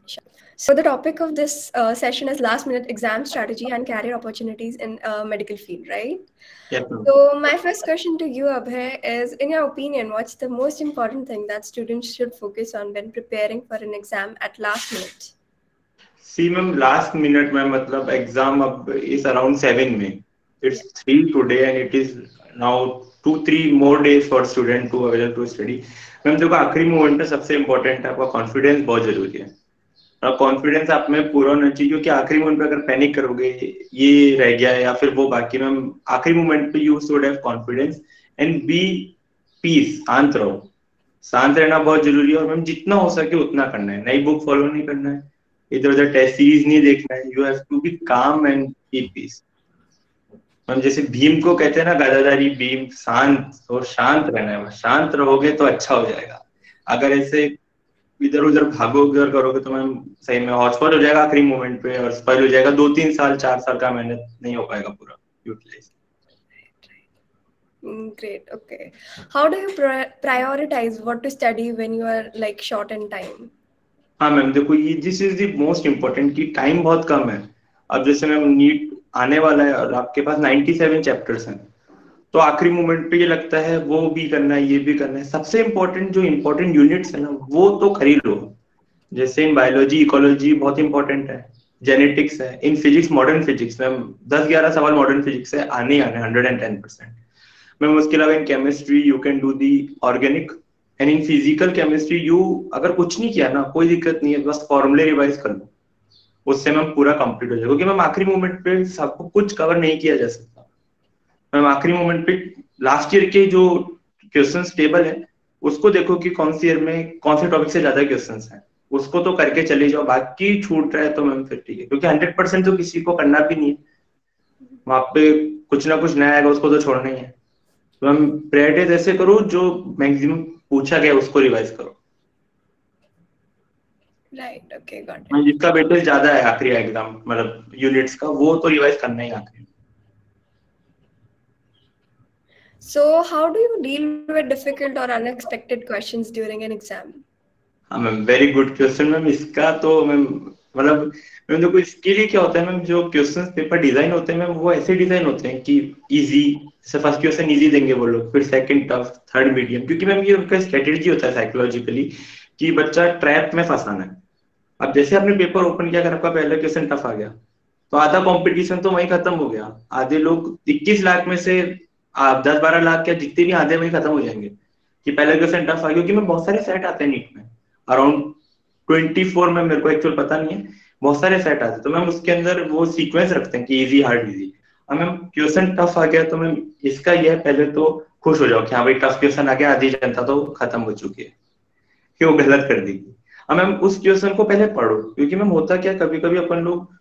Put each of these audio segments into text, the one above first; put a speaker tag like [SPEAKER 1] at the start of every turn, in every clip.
[SPEAKER 1] Sure. So the topic of this session is last minute exam strategy and career opportunities in medical field, right?
[SPEAKER 2] Yes, ma'am.
[SPEAKER 1] So my first question to you, Abhay, is in your opinion, what's the most important thing that students should focus on when preparing for an exam at last minute?
[SPEAKER 2] See, ma'am, last minute में मतलब exam अब is around 7 में.
[SPEAKER 1] Yeah.
[SPEAKER 2] It's 3 today and it is now 2-3 more days for student to available to study. Ma'am देखो आखिरी moment में सबसे important है आपका कॉन्फिडेंस बहुत जरूरी है. और कॉन्फिडेंस आप में पूरा होना चाहिए क्योंकि आखिरी मोमेंट पे अगर पैनिक करोगे ये रह गया या फिर वो बाकी मैम आखिरी मोमेंट पे you should have confidence and be peace. शांत रहो. शांत रहना बहुत जरूरी है और मैम जितना हो सके उतना करना है. नई बुक फॉलो नहीं करना है. इधर उधर टेस्ट सीरीज नहीं देखना है. यू हैव टू बी काम एंड कीप पीस. हम जैसे भीम को कहते हैं ना गदाधारी भीम शांत. तो शांत रहना है. शांत रहोगे तो अच्छा हो जाएगा. अगर ऐसे इधर उधर भागोगे और करोगे तो मैम सही में हॉटस्पॉट हो जाएगा आखिरी मोमेंट पे और स्पॉइल हो जाएगा. 2-3 साल 4 साल का मेहनत नहीं हो पाएगा पूरा utilise.
[SPEAKER 1] Great. Okay. How do you prioritize what to study when you are like short in time?
[SPEAKER 2] हाँ मैम देखो ये this is the most important कि टाइम बहुत कम है. अब जैसे मैम नीट आने वाला है और आपके पास 97 चैप्टर्स हैं तो आखिरी मोमेंट पे ये लगता है वो भी करना है ये भी करना है. सबसे इम्पोर्टेंट जो इम्पोर्टेंट यूनिट्स है ना वो तो खरीद लो. जैसे इन बायोलॉजी इकोलॉजी बहुत इंपॉर्टेंट है. जेनेटिक्स है. In physics modern physics ma'am 10-11 सवाल मॉडर्न फिजिक्स से आने ही आने 110%. मैम उसके अलावा in chemistry you can do the organic and in physical chemistry you अगर कुछ नहीं किया ना कोई दिक्कत नहीं है. बस फॉर्मूले रिवाइज कर लो उससे मैम पूरा कंप्लीट हो जाएगा. क्योंकि मैम आखिरी मोमेंट पे सबको कुछ कवर नहीं किया जा सकता. मैम आखिरी मोमेंट पे लास्ट ईयर के जो क्वेश्चंस टेबल है उसको देखो कि कौन सी ईयर में कौन से टॉपिक से ज्यादा क्वेश्चंस हैं. उसको तो करके चले जाओ. बाकी छूट रहा है तो मैम फिर ठीक है क्योंकि 100% तो किसी को करना भी नहीं है. वहां पे कुछ ना कुछ नया आएगा उसको तो छोड़ना ही है. तो मैम प्रायोरिटाइज ऐसे करो जो मैक्सिमम पूछा गया उसको रिवाइज करो.
[SPEAKER 1] Right. Okay. Got it.
[SPEAKER 2] जिसका वेटेज ज्यादा है आखिरी एग्जाम मतलब यूनिट्स का वो तो रिवाइज करना ही आखिरी.
[SPEAKER 1] So, how do you deal with difficult or unexpected questions during an exam?
[SPEAKER 2] हाँ ma'am very good question ma'am. इसका तो मैम मतलब मैम देखो इसके लिए क्या होता है मैम जो क्वेश्चन पेपर डिजाइन होते हैं मैम वो ऐसे डिजाइन होते हैं कि इजी. जैसे फर्स्ट क्वेश्चन इजी देंगे वो लोग फिर सेकंड टफ थर्ड मीडियम. क्योंकि मैम ये उनका स्ट्रेटेजी होता है साइकोलॉजिकली कि बच्चा ट्रैप में फंसाना है. अब जैसे आपने पेपर ओपन किया अगर आपका पहला क्वेश्चन टफ आ गया तो आधा कंपटीशन तो वहीं खत्म हो गया. आधे लोग 21 लाख में से 10-12 लाख या जितने भी आधे वहीं खत्म हो जाएंगे कि पहला क्वेश्चन टफ आ गया. क्योंकि मैं बहुत सारे सेट आते हैं नीट में अराउंड 24 में मेरे को एक्चुअल पता नहीं है बहुत सारे सेट आते हैं. तो मैम उसके अंदर वो सीक्वेंस रखते हैं कि इजी हार्ड इजी. अब मैम क्वेश्चन टफ आ गया तो मैम इसका ये है पहले तो खुश हो जाओ कि हाँ भाई टफ क्वेश्चन आ गया. आधी जनता तो खत्म हो चुकी है कि वो गलत कर देगी. अब मैम उस क्वेश्चन को पहले पढ़ो. क्योंकि मैम होता क्या कभी कभी अपन लोग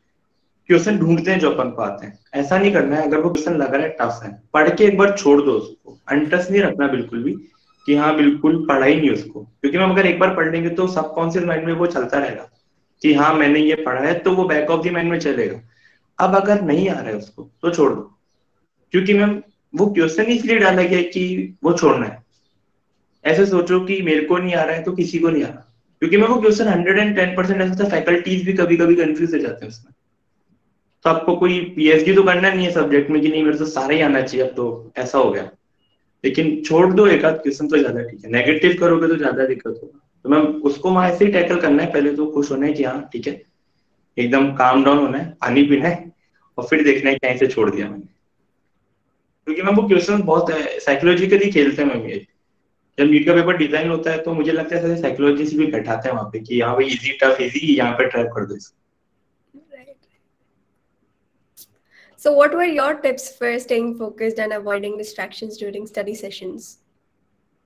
[SPEAKER 2] क्वेश्चन ढूंढते हैं जो अपन को आते हैं. ऐसा नहीं करना है. अगर वो क्वेश्चन लग रहा है टफ है पढ़ के एक बार छोड़ दो उसको. अनटच नहीं रखना बिल्कुल भी कि हाँ बिल्कुल पढ़ा ही नहीं उसको. क्योंकि मैम अगर एक बार पढ़ लेंगे तो सबकॉन्शियस माइंड में वो चलता रहेगा कि हाँ मैंने ये पढ़ा है तो वो बैक ऑफ द माइंड में चलेगा. अब अगर नहीं आ रहा है उसको तो छोड़ दो. क्योंकि मैम वो क्वेश्चन इसलिए डाला गया कि वो छोड़ना है. ऐसे सोचो कि मेरे को नहीं आ रहा है तो किसी को नहीं आ रहा. क्योंकि मैं वो क्वेश्चन 110% ऐसा था. फैकल्टीज भी कभी कभी कंफ्यूज हो जाते हैं उसमें. तो आपको कोई पीएचडी तो करना नहीं है सब्जेक्ट में कि नहीं मेरे तो सारा ही आना चाहिए अब तो ऐसा हो गया. लेकिन छोड़ दो एक आध क्वेश्चन तो ज्यादा ठीक है. नेगेटिव करोगे तो ज्यादा दिक्कत होगा. तो मैम उसको वहां ऐसे ही टैकल करना है. पहले तो खुश होना है कि हाँ ठीक है एकदम काम डाउन होना है पानी पीना है और फिर देखना है कहीं से छोड़ दिया मैंने. क्योंकि मैम वो क्वेश्चन बहुत साइकोलॉजिकली खेलते हैं मैम ये. जब नीट का पेपर डिजाइन होता है तो मुझे लगता है साइकोलॉजी से भी बैठाते हैं वहां पे कि यहाँ पे इजी टफ इजी यहाँ पे ट्रैप कर दो इसको.
[SPEAKER 1] Right. So, what were your tips for staying focused and avoiding distractions during study sessions?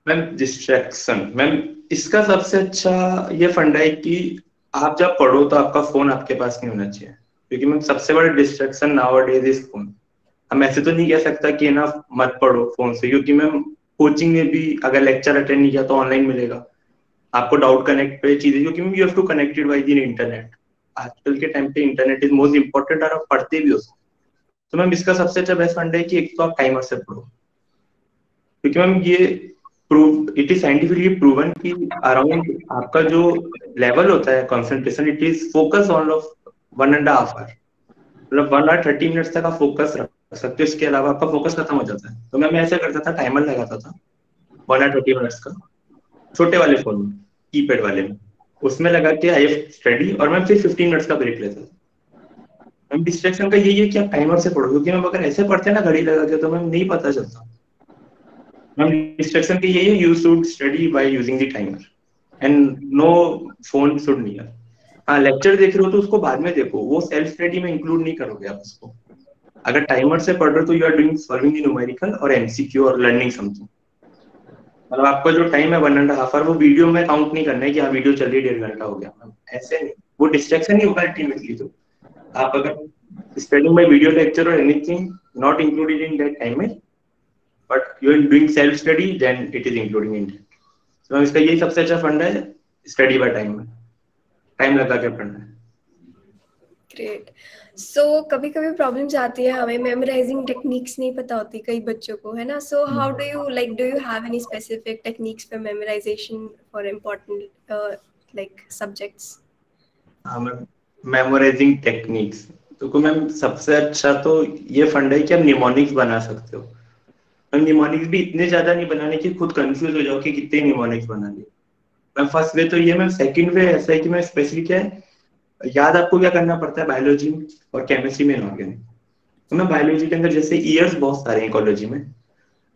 [SPEAKER 2] Ma'am distraction ma'am इसका सबसे अच्छा ये फंडा है कि आप जब पढ़ो तो आपका फोन आपके पास नहीं होना चाहिए. क्योंकि मैम सबसे बड़ा डिस्ट्रैक्शन नाउअडेज इज फोन. हम ऐसे तो नहीं कह सकता कि ना मत पढ़ो फोन से. क्योंकि मैम कोचिंग में भी अगर लेक्चर अटेंड नहीं किया तो ऑनलाइन मिलेगा आपको डाउट कनेक्ट पे चीजें. क्योंकि you have to connected by the internet. आजकल के टाइम पे इंटरनेट इज मोस्ट इंपॉर्टेंट और आप पढ़ते भी हो. तो मैम इसका सबसे अच्छा बेस्ट फंड है कि एक तो आप टाइमर से पढ़ो. क्योंकि मैम ये इट इज साइंटिफिकली प्रूवन कि अराउंड आपका जो लेवल होता है concentration, it is focus on of 1.5 hour, मतलब 1 आवर 30 मिनट्स तक आप फोकस रख सकते हो, इसके अलावा आपका फोकस खत्म हो जाता है। तो मैं ऐसा करता था, टाइमर लगाता था 1 आवर 30 मिनट्स का, छोटे वाले फोन में, कीपैड वाले में, उसमें लगा के आई स्टडी, और मैं फिर 15 मिनट्स का ब्रेक लेता था। मैम डिस्ट्रैक्शन का यही है कि आप टाइमर से पढ़ो, क्योंकि मैम अगर ऐसे पढ़ते हैं ना घड़ी लगा के, तो मैम नहीं पता चलता। मैम डिस्ट्रैक्शन की यही है, you should study by using the timer and no phone should near. हाँ, लेक्चर देख रहे हो तो उसको बाद में देखो, वो सेल्फ स्टडी में इंक्लूड नहीं करोगे आप उसको। अगर टाइमर से पढ़ रहे हो तो you are doing solving the numerical और एमसीक्यू और लर्निंग समथिंग। मतलब आपका जो टाइम है 1.5 आवर, वो वीडियो में काउंट नहीं करना है कि हाँ वीडियो चल रही 1.5 घंटा हो गया, ऐसे नहीं, वो डिस्ट्रैक्शन ही होगा अल्टीमेटली। तो आप अगर स्टडिंग बाय वीडियो लेक्चर और anything not included in that time में, but you are doing self study, then it is including in that. तो इसका यही सबसे अच्छा फंड है, स्टडी बाय टाइम में, टाइम लगा के पढ़ना है।
[SPEAKER 1] ग्रेट। सो कभी कभी प्रॉब्लम्स आती है, हमें मेमोराइजिंग टेक्निक्स नहीं पता होती कई बच्चों को, है ना? So how do you do you have any specific techniques for memorisation for important like subjects?
[SPEAKER 2] Memorising techniques तो मैम सबसे अच्छा तो ये फंड है कि आप निमोनिक्स बना सकते हो। और निमोनिक्स भी इतने ज्यादा नहीं बनाने की खुद कंफ्यूज हो जाओ कि कितने निमोनिक्स बना लिए। मैम फर्स्ट वे तो ये, मैम सेकंड वे ऐसा है कि मैं स्पेशली क्या है, याद आपको क्या करना पड़ता है बायोलॉजी और केमिस्ट्री में, इनऑर्गेनिक। तो मैं बायोलॉजी के अंदर जैसे ईयर्स बहुत सारे हैं इकोलॉजी में,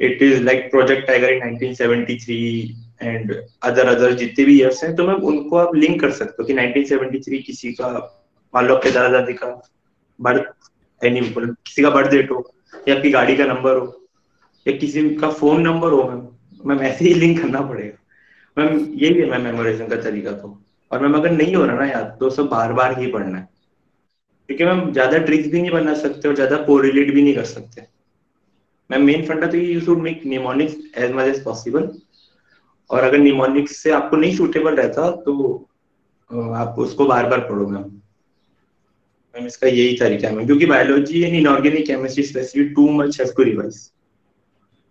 [SPEAKER 2] it is like project tiger in 1973 and other जितने भी ईयर्स हैं, तो मैं उनको आप लिंक कर सकते हो कि 1973 किसी का, मान लो आपके दादा दादी का बर्थ, एनी किसी का बर्थ डेट हो, या आपकी गाड़ी का नंबर हो, या किसी का फोन नंबर हो, मैम ऐसे ही लिंक करना पड़ेगा। मैम यही है मैम मेमोराइजेशन का तरीका। तो और मैम अगर नहीं हो रहा ना याद, तो सब बार बार ही पढ़ना है, क्योंकि मैम ज्यादा ट्रिक्स भी नहीं बना सकते और ज्यादा कोरिलेट भी नहीं कर सकते। मैम मेन फंडा तो ये, you should make mnemonics as much as possible, और अगर निमोनिक्स से आपको नहीं सूटेबल रहता तो आप उसको बार बार पढ़ो मैम। मैम इसका यही तरीका है मैम, क्योंकि biology and inorganic chemistry specially too much have to revise.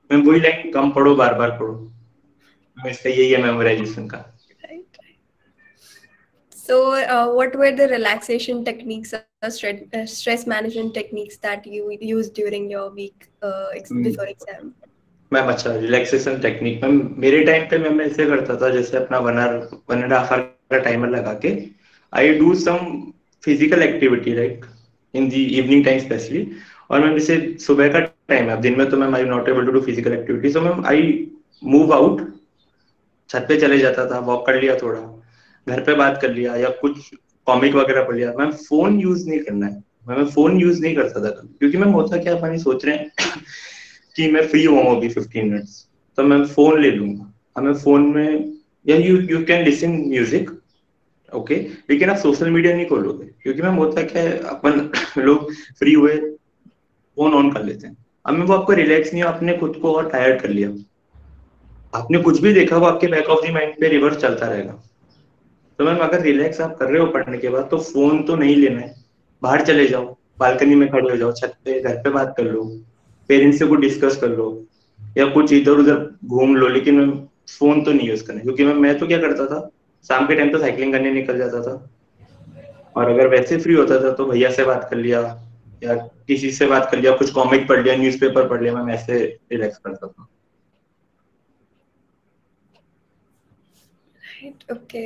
[SPEAKER 2] Ma'am वही लाइन कम पढ़ो, बार बार पढ़ो। मैम इसका यही है मेमोराइजेशन का।
[SPEAKER 1] So, what were the relaxation techniques or stress management techniques that you used during your week before exam?
[SPEAKER 2] Ma'am अच्छा, रिलैक्सेशन टेक्निक मैम मेरे टाइम पे मैं ऐसे करता था, जैसे अपना 1.5 आवर का टाइमर लगा के I do some physical activity like in the evening time specially. और मैम जैसे सुबह का टाइम है, अब दिन में तो ma'am I not able to do physical activity, so ma'am I move out, छत पे चले जाता था, वॉक कर लिया थोड़ा, घर पे बात कर लिया, या कुछ कॉमिक वगैरह पढ़ लिया। मैम फोन यूज नहीं करना है, मैं फोन यूज नहीं करता था क्योंकि मैम होता क्या, अपन सोच रहे हैं कि मैं फ्री हूँ अभी 15 मिनट्स, तो मैं फोन ले लूंगा। हमें फोन में, या you can listen music, okay, लेकिन आप सोशल मीडिया नहीं खोलोगे, क्योंकि मैम होता क्या है, अपन लोग फ्री हुए फोन ऑन कर लेते हैं। अब मैं वो आपको रिलैक्स नहीं, आपने खुद को और टायर्ड कर लिया, आपने कुछ भी देखा वो आपके बैक ऑफ द माइंड पे रिवर्स चलता रहेगा। तो मैम अगर रिलैक्स आप कर रहे हो पढ़ने के बाद, तो फोन तो नहीं लेना है, बाहर चले जाओ, बालकनी में खड़े हो जाओ, छत पे, घर पे बात कर लो, पेरेंट्स से कुछ डिस्कस कर लो, या कुछ इधर उधर घूम लो, लेकिन मैम फोन तो नहीं यूज करना। क्योंकि मैं तो क्या करता था, शाम के टाइम तो साइकिलिंग करने निकल जाता था, और अगर वैसे फ्री होता था तो भैया से बात कर लिया, या किसी से बात कर लिया, कुछ कॉमिक पढ़ लिया, न्यूज़पेपर पढ़ लिया, मैं ऐसे रिलैक्स करता था।
[SPEAKER 1] ओके,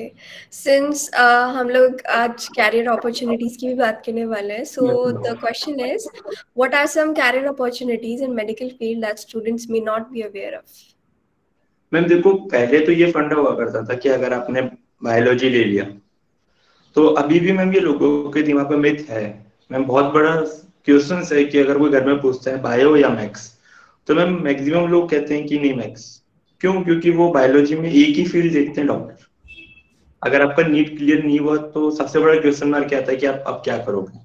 [SPEAKER 1] सिंस हम लोग आज कैरियर अपॉर्चुनिटीज की भी बात करने वाले हैं, so the question is what are some career opportunities in medical field that students may not be aware of?
[SPEAKER 2] Ma'am देखो, पहले तो ये फंडा हुआ करता था कि अगर आपने बायोलॉजी ले लिया, तो अभी भी मैम ये लोगों के दिमाग में मिथ है। मैम बहुत बड़ा क्वेश्चन है कि अगर कोई घर में पूछता है बायो या मैथ्स, तो मैम मैक्सिमम लोग कहते हैं कि नहीं मैथ्स। क्यों? क्योंकि वो बायोलॉजी में एक ही फील्ड देखते हैं, डॉक्टर। अगर आपका नीट क्लियर नहीं हुआ तो सबसे बड़ा क्वेश्चन मार्क क्या आता है कि आप अब क्या करोगे।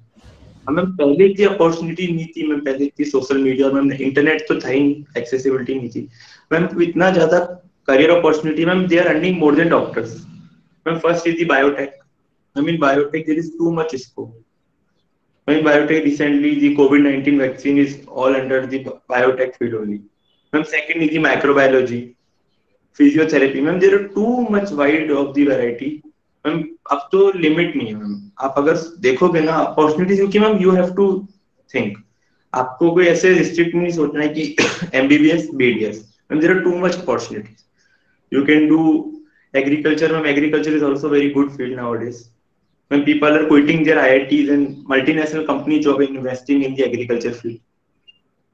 [SPEAKER 2] मैम पहले इतनी अपॉर्चुनिटी नहीं थी, मैम पहले इतनी सोशल मीडिया और मैम इंटरनेट तो था ही नहीं, एक्सेसिबिलिटी नहीं थी। मैम इतना ज्यादा career opportunity, ma'am they are earning more than doctors. Ma'am first is the biotech. I mean, biotech, there is too much scope. I mean, biotech recently, the COVID-19 vaccine is all under the biotech field only. Then second is the microbiology. Physiotherapy ma'am there are too much wide of the variety ma'am. अब तो limit नहीं है ma'am. आप अगर देखोगे ना opportunities, क्योंकि ma'am you have to think, आपको कोई ऐसे रिस्ट्रिक्ट नहीं सोचना है कि MBBS BDS ma'am, there are too much opportunities. You can do agriculture ma'am, agriculture is also very good field nowadays when people are quitting their IITs and multinational company job and investing in the agriculture field.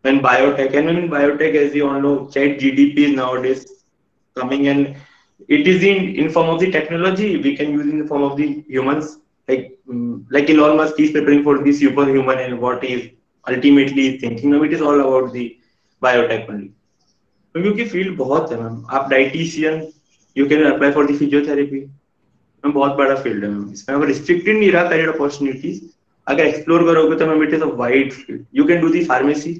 [SPEAKER 2] When biotech, and when biotech, as you all know, chat GDP is nowadays coming, and it is in form of the technology we can use in the form of the humans. Like Elon Musk is preparing for the superhuman, and what he is ultimately thinking. Now it is all about the biotech only. क्योंकि field बहुत है ma'am. आप dietitian, you can apply for the physiotherapy ma'am, बहुत बड़ा field है ma'am. इसमें अगर restricted नहीं रहा करियर अपॉर्चुनिटीज, अगर एक्सप्लोर करोगे तो ma'am it is a wide field. You can do the pharmacy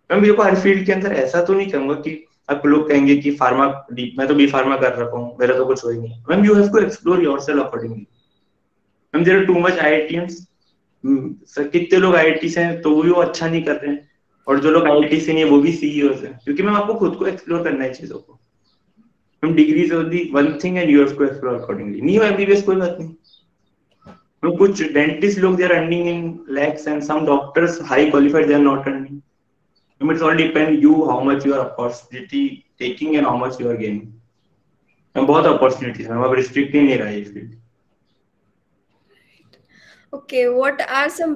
[SPEAKER 2] ma'am. देखो हर फील्ड के अंदर ऐसा तो नहीं कहूंगा कि अब लोग कहेंगे कि फार्मा, मैं तो बी फार्मा कर रखा हूँ, मेरा तो कुछ हो ही नहीं। Ma'am you have to explore yourself accordingly. Ma'am there are too much IITians. कितने लोग आईआईटी से हैं तो वो अच्छा नहीं कर रहे हैं, और जो लोग आईआईटी से नहीं है वो भी सीईओ है, क्योंकि मैम आपको खुद को एक्सप्लोर करना है चीजों को। Ma'am degree is only one thing and you have to explore accordingly. नहीं हो एमबीबीएस कोई बात नहीं। मैम कुछ डेंटिस्ट लोग they are earning in lakhs, and some doctors high qualified they are not earning. It's all depend you how much you are opportunity taking and how much you are gaining. And बहुत opportunities हैं, अब restrict ही नहीं रहा ये field.
[SPEAKER 1] Okay, what are some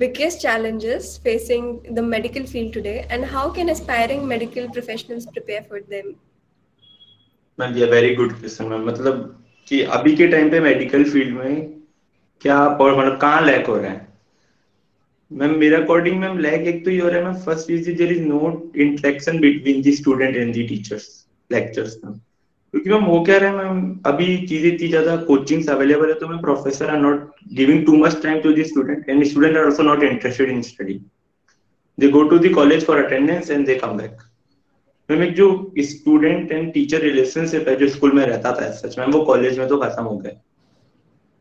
[SPEAKER 1] biggest challenges facing the medical field today, and how can aspiring medical professionals prepare for them?
[SPEAKER 2] Ma'am ये very good question ma'am. मतलब कि अभी के टाइम पे मेडिकल फील्ड में क्या और मतलब कहाँ लैक हो रहा है मैम? मेरे अकॉर्डिंग मैम लैक एक तो ये हो रहा है ma'am, first is there is no interaction between the student and the teachers lectures ma'am. क्योंकि मैम वो क्या रहा है मैम, अभी चीजें इतनी ज्यादा कोचिंग्स अवेलेबल है, तो ma'am professor are not giving too much time to the student, and student are also not interested in study. They go to the college for attendance and they come back. Ma'am एक जो student and teacher relationship है जो school में रहता था सच ma'am, वो college में तो खत्म हो गया।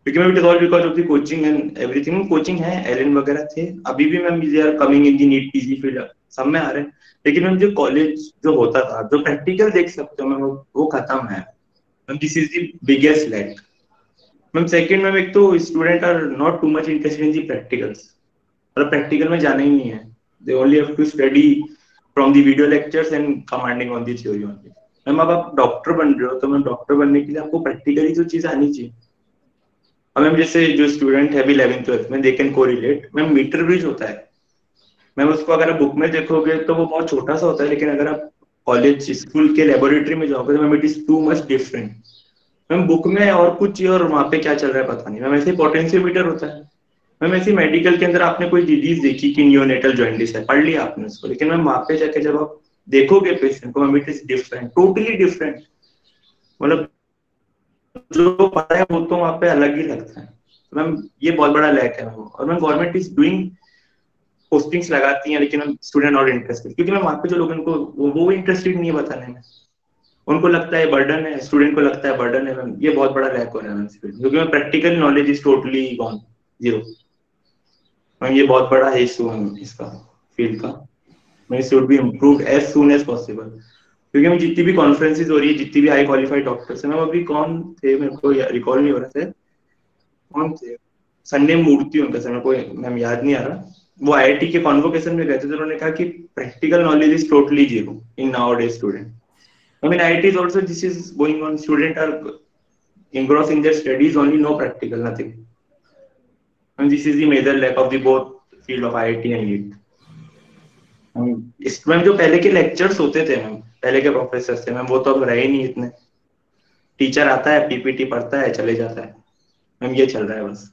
[SPEAKER 2] क्योंकि ma'am it is all because of the coaching and everything. Coaching है, एलएन वगैरह थे, अभी भी ma'am they are coming in the NEET PG field, सब में आ रहे हैं। लेकिन मैम जो कॉलेज जो होता था, जो प्रैक्टिकल देख सकते हो मैम, वो खत्म है ma'am. This is the biggest lack ma'am. Second ma'am, एक तो student are not too much interested in the practicals, मतलब प्रैक्टिकल में जाना ही नहीं है। They only have to study from the video lectures and commanding on the theory only. Ma'am अब आप डॉक्टर बन रहे हो, तो मैम डॉक्टर बनने के लिए आपको प्रैक्टिकली जो चीज आनी चाहिए। मैम जैसे जो स्टूडेंट है अभी 11th-12th में, they can correlate. Ma'am metre bridge होता है मैम, उसको अगर आप बुक में देखोगे तो वो बहुत छोटा सा होता है, लेकिन अगर आप कॉलेज स्कूल के लेबोरेटरी में जाओगे तो ma'am it is too much different. Ma'am book में और कुछ चीज और वहाँ पे क्या चल रहा है पता नहीं मैम। ऐसे पोटेंशियोमीटर होता है मैम। ऐसे मेडिकल के अंदर आपने कोई डिजीज देखी कि नियोनेटल जॉन्डिस है, पढ़ लिया आपने उसको, लेकिन मैम वहाँ पे जाके जब आप देखोगे पेशेंट को ma'am, it is different, totally different. मतलब जो पढ़ा है वो तो वहाँ पे अलग ही लगता है मैम। ये बहुत बड़ा लैक है मैम। और ma'am government is doing postings लगाती हैं, लेकिन हम स्टूडेंट नॉट इंटरेस्टेड, क्योंकि मैम वहाँ पे जो लोग उनको वो इंटरेस्टेड नहीं है बताने में। उनको लगता है बर्डन है, स्टूडेंट को लगता है बर्डन है मैम। ये बहुत बड़ा लैक हो रहा है मैम फील्ड, क्योंकि ma'am practical knowledge is totally gone, zero ma'am. ये बहुत बड़ा है इशू है इसका फील्ड का। Ma'am it should be improved as soon as possible. क्योंकि हम जितनी भी कॉन्फ्रेंसेज हो रही है, जितनी भी हाई क्वालिफाइड डॉक्टर्स हैं मैम, अभी कौन थे मेरे को रिकॉल नहीं हो रहा था, कौन थे, संडे मूर्ति उनका सर, मेरे को मैम याद नहीं आ रहा। वो आईआईटी के कॉन्वोकेशन में गए थे, तो उन्होंने कहा कि practical knowledge is totally zero in nowadays student. I mean, IITs also this is going on. Students are engrossed in their studies only, no practical, nothing. And this is the major lack of the both field of IIT and NEET. इसमें जो पहले के lectures होते थे ma'am, पहले के professor थे ma'am, वो तो अब रहे नहीं इतने। टीचर आता है, पीपीटी पढ़ता है, चले जाता है मैम। ये चल रहा है बस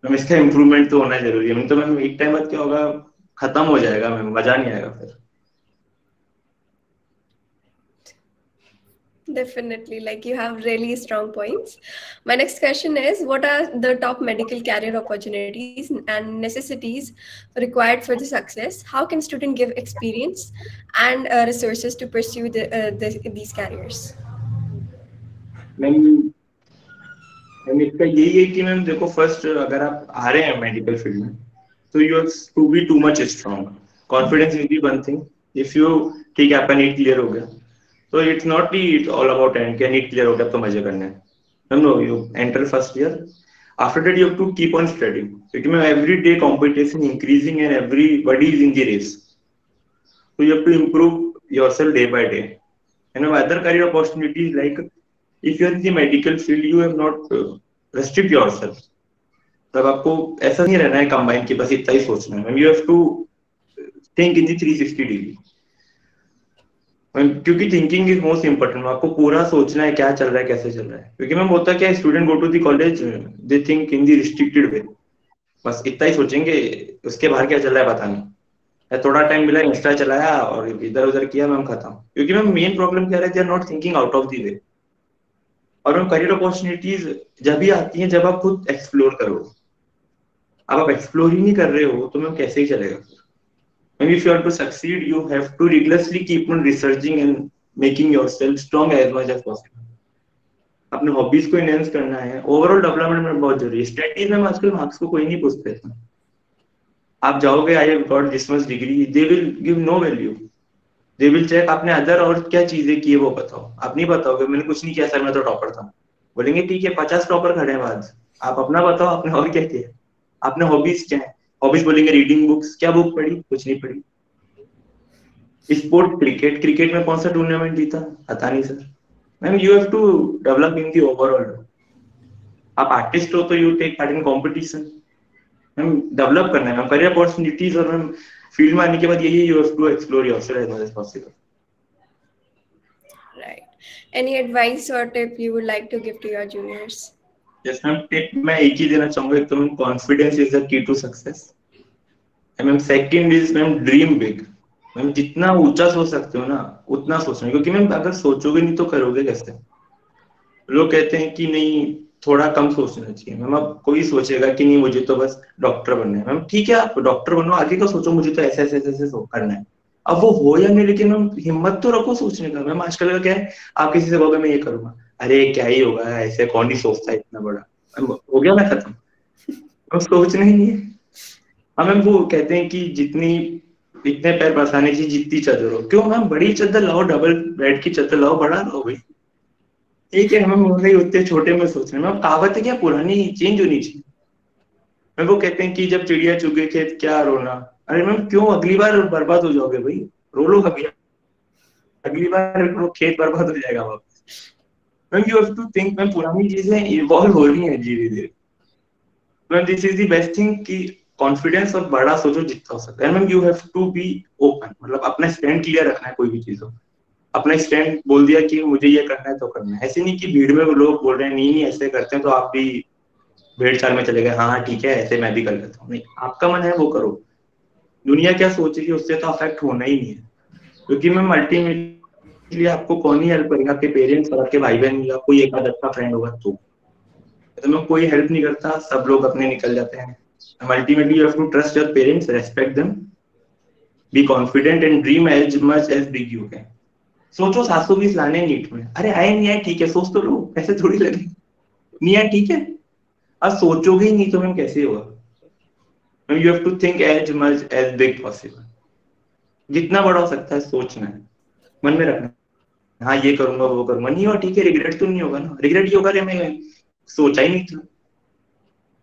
[SPEAKER 2] मैम। इसका इम्प्रूवमेंट तो होना जरूरी है मैम। तो मैम एक टाइम बाद क्या होगा, खत्म हो जाएगा मैम, मजा नहीं आएगा फिर।
[SPEAKER 1] Definitely, like you have really strong points. My next question is, what are the top medical career opportunities and necessities required for the success? How can student give experience and resources to pursue these careers?
[SPEAKER 2] Ma'am इसका यही है कि ma'am देखो, first अगर आप आ रहे हैं medical field में, तो you have to be too much strong. Confidence is the one thing. If you ठीक है आपका नीट क्लियर हो गया, So it's not the it's all about end क्या नीट क्लियर हो गया अब तो मजे करने हैं. No, you enter first year. After that, you have to keep on studying. Because every day competition increasing and everybody is in the race. So you have to improve yourself day by day. And other career opportunities like if you are in the medical field, you have not restrict yourself. तब आपको ऐसा नहीं रहना है combine की बस इतना ही सोचना है. You have to think in the 360 degree. क्योंकि थिंकिंग इज मोस्ट इम्पोर्टेंट. आपको पूरा सोचना है क्या चल रहा है कैसे चल रहा है. क्योंकि मैम होता क्या है student go to the college they think in the restricted way. बस इतना ही सोचेंगे उसके बाहर क्या चल रहा है पता नहीं. थोड़ा टाइम मिला इंस्टा चलाया और इधर उधर किया मैम खत्म. क्योंकि मैम मेन प्रॉब्लम क्या है they are not thinking out of the way. और मैम करियर अपॉर्चुनिटीज जब भी आती हैं जब आप खुद एक्सप्लोर करो. अब आप एक्सप्लोर ही नहीं कर रहे हो तो मैम कैसे ही चलेगा. And if you want to succeed, you have to rigorously keep on researching and making yourself strong as much as possible. अपने हॉबीज को एनहेंस करना है. ओवरऑल डेवलपमेंट में बहुत जरूरी है. स्टडीज में आजकल मार्क्स को कोई नहीं पूछते. आप जाओगे I have got this much degree, they will give no value. They will check आपने अदर और क्या चीजें की है वो बताओ. आप नहीं बताओगे मैंने कुछ नहीं किया सर मैं तो टॉपर था. बोलेंगे ठीक है 50 टॉपर खड़े हैं बाद. आप अपना बताओ आपने और क्या किया. आपने हॉबीज क्या है. हॉबीज बोलेंगे रीडिंग बुक्स. क्या बुक पढ़ी. कुछ नहीं पढ़ी. Sport cricket. क्रिकेट में कौन सा टूर्नामेंट जीता पता नहीं sir. Ma'am you have to develop in the overall. आप आर्टिस्ट हो तो you take part in competition. Ma'am develop करना है मैम करियर अपॉर्चुनिटीज. और मैम फील्ड में आने के बाद यही you have to explore yourself as much as possible.
[SPEAKER 1] Right. Any advice or tip you would like to give to your juniors?
[SPEAKER 2] Yes ma'am tip मैं एक ही देना चाहूंगा. एक तो ma'am confidence is the key to success. Ma'am second is ma'am dream big. Ma'am जितना ऊंचा सोच सकते हो ना उतना सोचना. क्योंकि मैम अगर सोचोगे नहीं तो करोगे कैसे. लोग कहते हैं कि नहीं थोड़ा कम सोचना चाहिए. मैम अब कोई सोचेगा कि नहीं मुझे तो बस डॉक्टर बनना है. मैम ठीक है आप डॉक्टर बनो आगे का सोचो मुझे तो ऐसे ऐसे ऐसे करना है. अब वो हो या नहीं लेकिन मैम हिम्मत तो रखो सोचने का. मैम आजकल का क्या है आप किसी से कहोगे मैं ये करूंगा अरे क्या ही होगा ऐसे कौन ही सोचता है इतना बड़ा. हो गया मैं खत्म. सोचना ही नहीं है. हाँ मैम वो कहते हैं कि जितनी इतने पैर बरसाने की जितनी चादर हो. क्यों मैम बड़ी चादर लाओ. डबल बेड की चादर लाओ बड़ा लाओ भाई. ठीक है हमें बोल रही उतने छोटे में सोच रहे हैं. मैम कहावत है क्या पुरानी चेंज होनी चाहिए. मैम वो कहते हैं कि जब चिड़िया चुगे खेत क्या रोना. अरे मैम क्यों अगली बार बर्बाद हो जाओगे भाई. रो लो अगली बार खेत बर्बाद हो जाएगा वापस. Ma'am you have to think. Ma'am पुरानी चीजें इवॉल्व हो रही हैं धीरे धीरे. Ma'am this is the best thing कि कॉन्फिडेंस और बड़ा सोचो जितना हो सकता है. Ma'am you have to be open. मतलब अपना स्टैंड क्लियर रखना है. कोई भी चीज हो अपना स्टैंड बोल दिया कि मुझे ये करना है तो करना है. ऐसे नहीं कि भीड़ में लोग बोल रहे हैं नहीं नहीं ऐसे करते हैं तो आप भी भीड़ चाल में चले गए. हाँ ठीक है ऐसे मैं भी कर लेता हूँ. नहीं आपका मन है वो करो. दुनिया क्या सोचेगी उससे तो अफेक्ट होना ही नहीं है. क्योंकि मैम अल्टीमेटली आपको कौन ही हेल्प करेगा. आपके पेरेंट्स और आपके भाई बहन या कोई एक अच्छा फ्रेंड होगा तो मैं कोई हेल्प नहीं करता. सब लोग अपने निकल जाते हैं. Ultimately you have to trust your parents respect them be confident and dream as much as big you can. सोचो 720 लाने नीट में. अरे आए नहीं आए ठीक है सोच तो लो. ऐसे थोड़ी लगे नहीं आए ठीक है. अब सोचोगे ही नहीं तो मैम कैसे होगा. You have to think as much as big possible. जितना बड़ा हो सकता है सोचना है मन में रखना. हाँ ये करूंगा वो करूंगा. नहीं हुआ ठीक है रिग्रेट तो नहीं होगा ना. रिग्रेट ये होगा मैं सोचा ही नहीं था.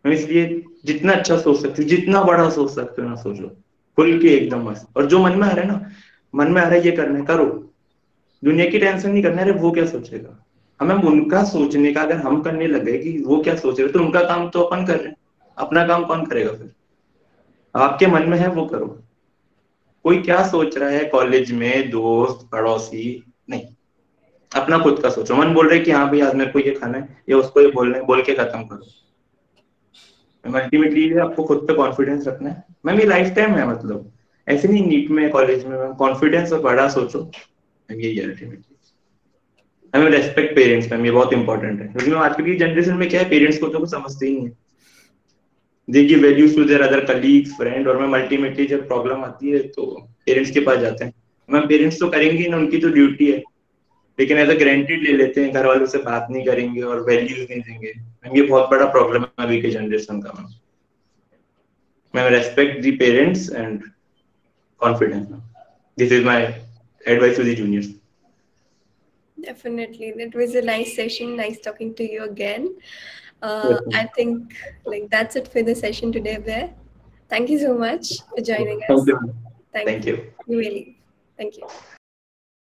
[SPEAKER 2] मैं इसलिए जितना अच्छा सोच सकते हो जितना बड़ा सोच सकते हो ना सोचो खुल के एकदम मस्त. और जो मन में आ रहा है ना मन में आ रहा है ये करना है करो. दुनिया की टेंशन नहीं करना है वो क्या सोचेगा. हमें उनका सोचने का अगर हम करने लगे कि वो क्या सोच रहे तो उनका काम तो अपन कर रहे हैं. अपना काम कौन करेगा फिर. आपके मन में है वो करो. कोई क्या सोच रहा है कॉलेज में दोस्त पड़ोसी नहीं. अपना खुद का सोचो. मन बोल रहे कि हाँ भाई आज मेरे को ये खाना है या उसको ये बोलना है बोल के खत्म करो. अल्टीमेटली आपको खुद पे कॉन्फिडेंस रखना है. मैम ये लाइफ टाइम है. मतलब ऐसे नहीं नीट में कॉलेज में कॉन्फिडेंस और बड़ा सोचो. यही अल्टीमेटली हमें रेस्पेक्ट पेरेंट्स. मैम ये बहुत इंपॉर्टेंट है. क्योंकि आजकल की जनरेशन में क्या है पेरेंट्स को तो कुछ समझते ही नहीं है. They give values to their other colleagues friend. और मैम अल्टीमेटली जब प्रॉब्लम आती है तो पेरेंट्स के पास जाते हैं. मैम पेरेंट्स तो करेंगे ना उनकी तो ड्यूटी है. लेकिन एज अ ग्रांटेड ले लेते हैं. घर वालों से बात नहीं करेंगे और वैल्यूज नहीं देंगे. मैम ये बहुत बड़ा प्रॉब्लम है अभी के जनरेशन का. Ma'am respect the parents and confidence. This is my advice to the juniors.
[SPEAKER 1] Definitely. That was a nice session. Nice talking to you again.
[SPEAKER 2] Yes, ma'am.
[SPEAKER 1] I think like that's it for the session today, Blair. Thank you so much for joining
[SPEAKER 2] Thank
[SPEAKER 1] us.
[SPEAKER 2] you, ma'am.
[SPEAKER 1] Thank
[SPEAKER 2] Thank
[SPEAKER 1] you.
[SPEAKER 2] you.
[SPEAKER 1] Really. Thank you.